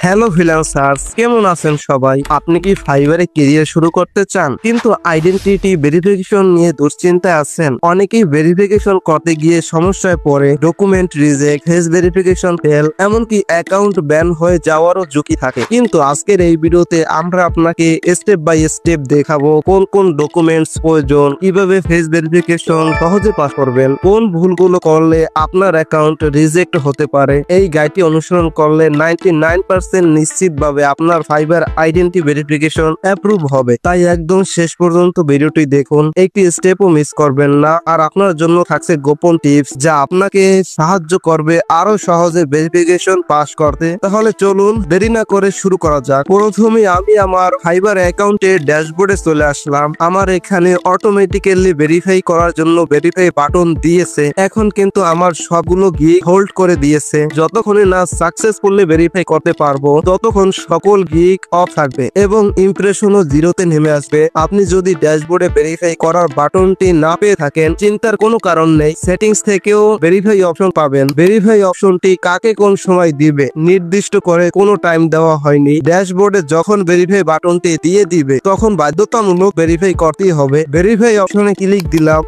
Hello freelancers, কেমন আছেন সবাই? আপনি কি ফাইবারে ক্যারিয়ার শুরু করতে চান কিন্তু আইডেন্টিটি ভেরিফিকেশন নিয়ে দুশ্চিন্তায় আছেন? অনেকেই ভেরিফিকেশন করতে গিয়ে সমস্যায় পড়ে, document reject, face verification fail, এমনকি অ্যাকাউন্ট ব্যান হয়ে যাওয়ারও ঝুঁকি থাকে। কিন্তু আজকের এই ভিডিওতে আমরা আপনাকে স্টেপ বাই স্টেপ দেখাবো কোন কোন ডকুমেন্টস প্রয়োজন, কিভাবে ফেস ভেরিফিকেশন সহজে পাস করবেন, কোন ভুলগুলো করলে আপনার অ্যাকাউন্ট রিজেক্ট হতে পারে। এই গাইডটি অনুসরণ করলে 99% নিশ্চিতভাবে আপনার ফাইবার আইডেন্টি ভেরিফিকেশন অ্যাপ্রুভ হবে। তাই একদম শেষ পর্যন্ত ভিডিওটি দেখুন, একটি স্টেপও মিস করবেন না। আর আপনার জন্য থাকছে গোপন টিপস যা আপনাকে সাহায্য করবে আরো সহজে ভেরিফিকেশন পাস করতে। তাহলে চলুন দেরি না করে শুরু করা যাক। প্রথমে আমি আমার ফাইবার অ্যাকাউন্টের ড্যাশবোর্ডে চলে আসলাম। আমার এখানে অটোমেটিক্যালি ভেরিফাই করার জন্য ভেরিফাই বাটন দিয়েছে। এখন কিন্তু আমার সবগুলো গিগ হোল্ড করে দিয়েছে। যতক্ষণে না সাকসেসফুলি ভেরিফাই করতে পারবো ততক্ষণ সকল গিগ অফ থাকবে এবং ইমপ্রেশনও জিরোতে নেমে আসবে। আপনি যদি ড্যাশবোর্ডে ভেরিফাই করার বাটনটি না পেয়ে থাকেন, চিন্তার কোনো কারণ নেই। সেটিংস থেকেও ভেরিফাই অপশন পাবেন। ভেরিফাই অপশনটি কাকে কোন সময় দিবে নির্দিষ্ট করে কোনো টাইম দেওয়া হয়নি। ড্যাশবোর্ডে যখন ভেরিফাই বাটনটি দিয়ে দিবে তখন বাধ্যতামূলক ভেরিফাই করতেই হবে। ভেরিফাই অপশনে ক্লিক দিলাম।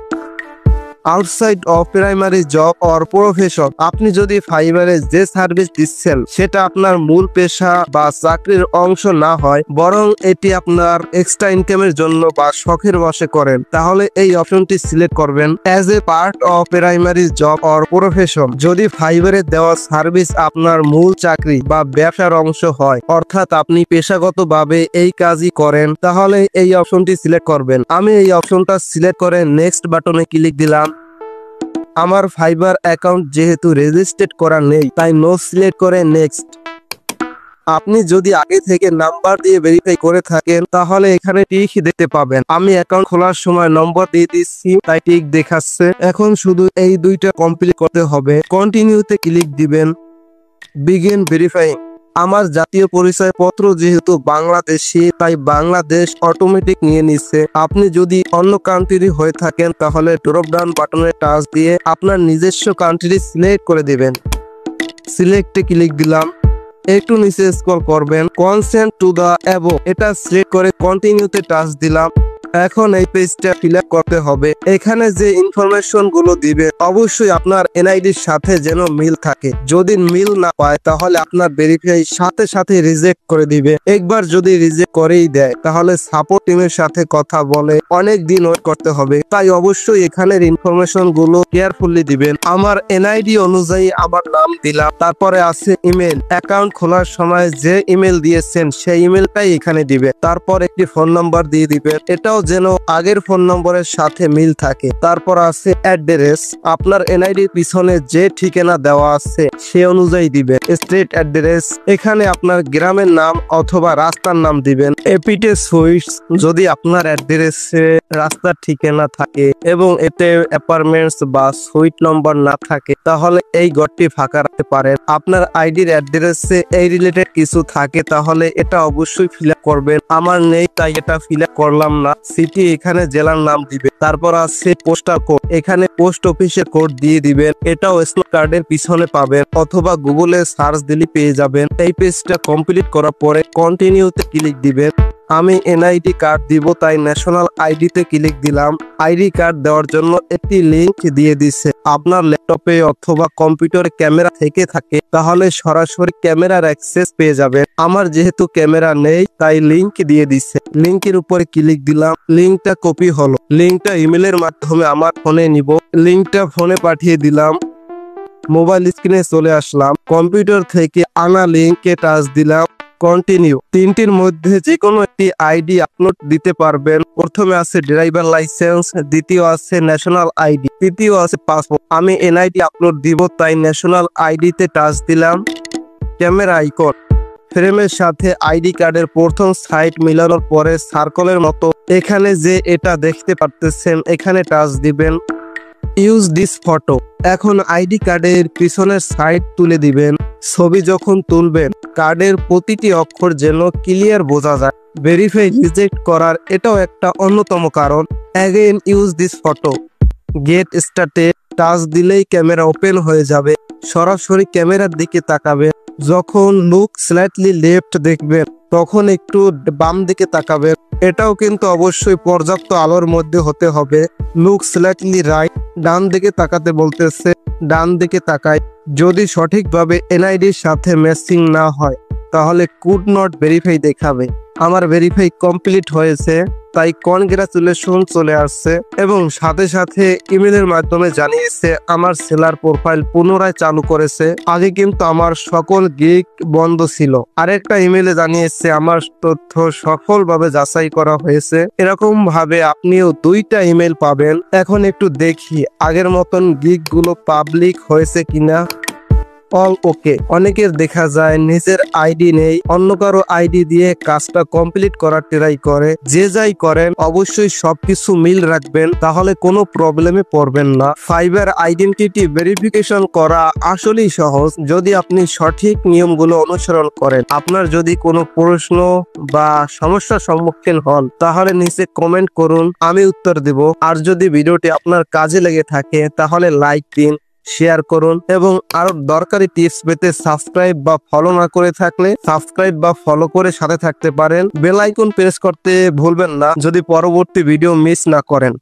Outside of primary job or profession, আপনি যদি ফাইবারে যে সার্ভিস দিচ্ছেন সেটা আপনার মূল পেশা বা চাকরির অংশ না হয়, বরং এটি আপনার এক্সট্রা ইনকামের জন্য বা শখের বশে করেন, তাহলে এই অপশনটি সিলেক্ট করবেন as a part of primary job or profession. যদি ফাইবারে দেওয়া সার্ভিস আপনার মূল চাকরি বা ব্যবসার অংশ হয়, অর্থাৎ আপনি পেশাগতভাবে এই কাজই করেন, তাহলে এই অপশনটি সিলেক্ট করবেন। আমি এই অপশনটা সিলেক্ট করে নেক্সট বাটনে ক্লিক দিলাম। আমার ফাইবার অ্যাকাউন্ট যেহেতু রেজিস্টার্ড করা নেই, তাই নো সিলেক্ট করে নেক্সট। আপনি যদি আগে থেকে নাম্বার দিয়ে ভেরিফাই করে থাকেন তাহলে এখানে টিক দেখতে পাবেন। আমি অ্যাকাউন্ট খোলার সময় নম্বর দিয়ে দিচ্ছি, তাই টিক দেখাচ্ছে। এখন শুধু এই দুইটা কমপ্লিট করতে হবে। কন্টিনিউতে ক্লিক দিবেন। Begin verifying. আমার জাতীয় পরিচয় পত্র যেহেতু বাংলাদেশি, তাই বাংলাদেশ অটোমেটিক নিয়ে নিচ্ছে। আপনি যদি অন্য কান্ট্রি হয়ে থাকেন তাহলে ড্রপ ডাউন বাটনে টাচ দিয়ে আপনার নিজস্ব কান্ট্রি সিলেক্ট করে দিবেন। সিলেক্টে ক্লিক দিলাম। একটু নিচে স্ক্রল করবেন, কনসেন্ট টু দা অ্যাবভ, এটা সিলেক্ট করে কন্টিনিউতে টাচ দিলাম। এখন এই পেজটা ফিল আপ করতে হবে। এখানে যে ইনফরমেশন গুলো দিবে অবশ্যই আপনার এনআইডির সাথে যেন মিল থাকে। যদি মিল না পায় তাহলে আপনার ভেরিফাই সাথে সাথে রিজেক্ট করে দিবে। একবার যদি রিজেক্ট করেই দেয় তাহলে সাপোর্ট টিমের সাথে কথা বলে অনেক দিন ওয়েট করতে হবে। তাই অবশ্যই এখানের ইনফরমেশন গুলো কেয়ারফুলি দিবেন। আমার এনআইডি অনুযায়ী আমার নাম দিলাম, তারপরে আছে ইমেল। অ্যাকাউন্ট খোলার সময় যে ইমেল দিয়েছেন সেই ইমেলটাই এখানে দিবে। তারপর একটি ফোন নাম্বার দিয়ে দিবেন, এটাও যেন আগের ফোন নম্বরের সাথে মিল থাকে। তারপর আছে অ্যাড্রেস। আপনার এনআইডির পিছনে যে ঠিকানা দেওয়া আছে সে অনুযায়ী দিবেন স্ট্রিট অ্যাড্রেস। এখানে আপনার গ্রামের নাম অথবা রাস্তার নাম দিবেন। এপিটে সুইটস, যদি আপনার অ্যাড্রেসে রাস্তার ঠিকানা থাকে এবং এতে অ্যাপার্টমেন্টস বা সুইট নম্বর না থাকে তাহলে এই ঘরটি ফাঁকা রাখতে পারেন। আপনার আইডির অ্যাড্রেসে এই রিলেটেড কিছু থাকে তাহলে এটা অবশ্যই ফিল আপ করবেন। আমার নেই তাই এটা ফিল আপ করলাম না। সিটি, এখানে জেলার নাম দিবে। তারপর আছে পোস্টাল কোড, এখানে পোস্ট অফিসের কোড দিয়ে দিবেন। এটাও স্মার্ট কার্ডের পিছনে পাবেন অথবা গুগলে সার্চ দিলে পেয়ে যাবেন। এই পেজটা কমপ্লিট করার পরে কন্টিনিউতে ক্লিক দিবেন। আমি এনআইডি কার্ড দিব তাই ন্যাশনাল আইডিতে ক্লিক দিলাম। আইডি কার্ড দেওয়ার জন্য একটি লিংক দিয়ে দিচ্ছে। আপনার ল্যাপটপে অথবা কম্পিউটারে ক্যামেরা থেকে থাকে তাহলে সরাসরি ক্যামেরার অ্যাক্সেস পেয়ে যাবেন। আমার যেহেতু ক্যামেরা নেই তাই লিংক দিয়ে দিচ্ছে। লিংকের উপরে ক্লিক দিলাম। লিংকটা কপি হলো। লিংকটা ইমেলের মাধ্যমে আমার ফোনে নিব। লিংকটা ফোনে পাঠিয়ে দিলাম। মোবাইল স্ক্রিনে চলে আসলাম। কম্পিউটার থেকে আনা লিংকে টাচ দিলাম। কন্টিনিউ। তিনটির মধ্যে যে কোনো একটি আইডি আপলোড দিতে পারবেন। প্রথমে আছে ড্রাইভার লাইসেন্স, দ্বিতীয় আছে ন্যাশনাল আইডি, তৃতীয় আছে পাসপোর্ট। আমি এনআইডি আপলোড দিব তাই ন্যাশনাল আইডিতে টাচ দিলাম। ক্যামেরা আইকন, ফ্রেমের সাথে আইডি কার্ডের প্রথম সাইড মিলানোর পরে সার্কলের মতো এখানে যে এটা দেখতে পারতেছেন এখানে টাচ দিবেন। ইউজ দিস ফটো, এখন আইডি কার্ডের পিছনের সাইড তুলে দিবেন। ছবি যখন তুলবেন কার্ডের প্রতিটি অক্ষর যেন ক্লিয়ার বোঝা যায়। ভেরিফাই রিজেক্ট করার এটাও একটা অন্যতম কারণ। Again use this photo, get started touch দিলেই ক্যামেরা ওপেন হয়ে যাবে। সরাসরি ক্যামেরার দিকে তাকাবেন। যখন লুক স্লাইটলি লেফট দেখবেন তখন একটু বাম দিকে তাকাবেন। এটাও কিন্তু অবশ্যই পর্যাপ্ত আলোর মধ্যে হতে হবে। লুক স্লাইটলি রাইট, ডান দিকে তাকাতে বলতেছে, ডান দিকে তাকাই। যদি সঠিকভাবে এনআইডির সাথে ম্যাচিং না হয় তাহলে কুড নট ভেরিফাই দেখাবে। আমার ভেরিফাই কমপ্লিট হয়েছে, তাই কনগ্রাচুলেশন চলে আসছে এবং সাথে সাথে ইমেলের মাধ্যমে জানিয়েছে আমার সেলার প্রোফাইল পুনরায় চালু করেছে। আগে কিন্তু আমার সকল গিগ বন্ধ ছিল। আরেকটা ইমেলে জানিয়েছে আমার তথ্য সফলভাবে যাচাই করা হয়েছে। এরকম ভাবে আপনিও 2টা ইমেল পাবেন। এখন একটু দেখি আগের মতন গিগ গুলো পাবলিক হয়েছে কিনা। অল ওকে। অনেকের দেখা যায় নিজের আইডি নেই, অন্য কারো আইডি দিয়ে কাজটা কমপ্লিট করার ট্রাই করে। যে যাই করেন অবশ্যই সবকিছু মিল রাখবেন, তাহলে কোনো প্রবলেমে পড়বেন না। ফাইবার আইডেন্টিটি ভেরিফিকেশন করা আসলেই সহজ যদি আপনি সঠিক নিয়মগুলো অনুসরণ করেন। আপনার যদি কোনো প্রশ্ন বা সমস্যার সম্মুখীন হন তাহলে নিচে কমেন্ট করুন, আমি উত্তর দেব। আর যদি ভিডিওটি আপনার কাজে লেগে থাকে তাহলে লাইক দিন, শেয়ার করুন এবং আরো দরকারি টিপস পেতে সাবস্ক্রাইব বা ফলো না করে থাকলে সাবস্ক্রাইব বা ফলো করে সাথে থাকতে পারেন। বেল আইকন প্রেস করতে ভুলবেন না যদি পরবর্তী ভিডিও মিস না করেন।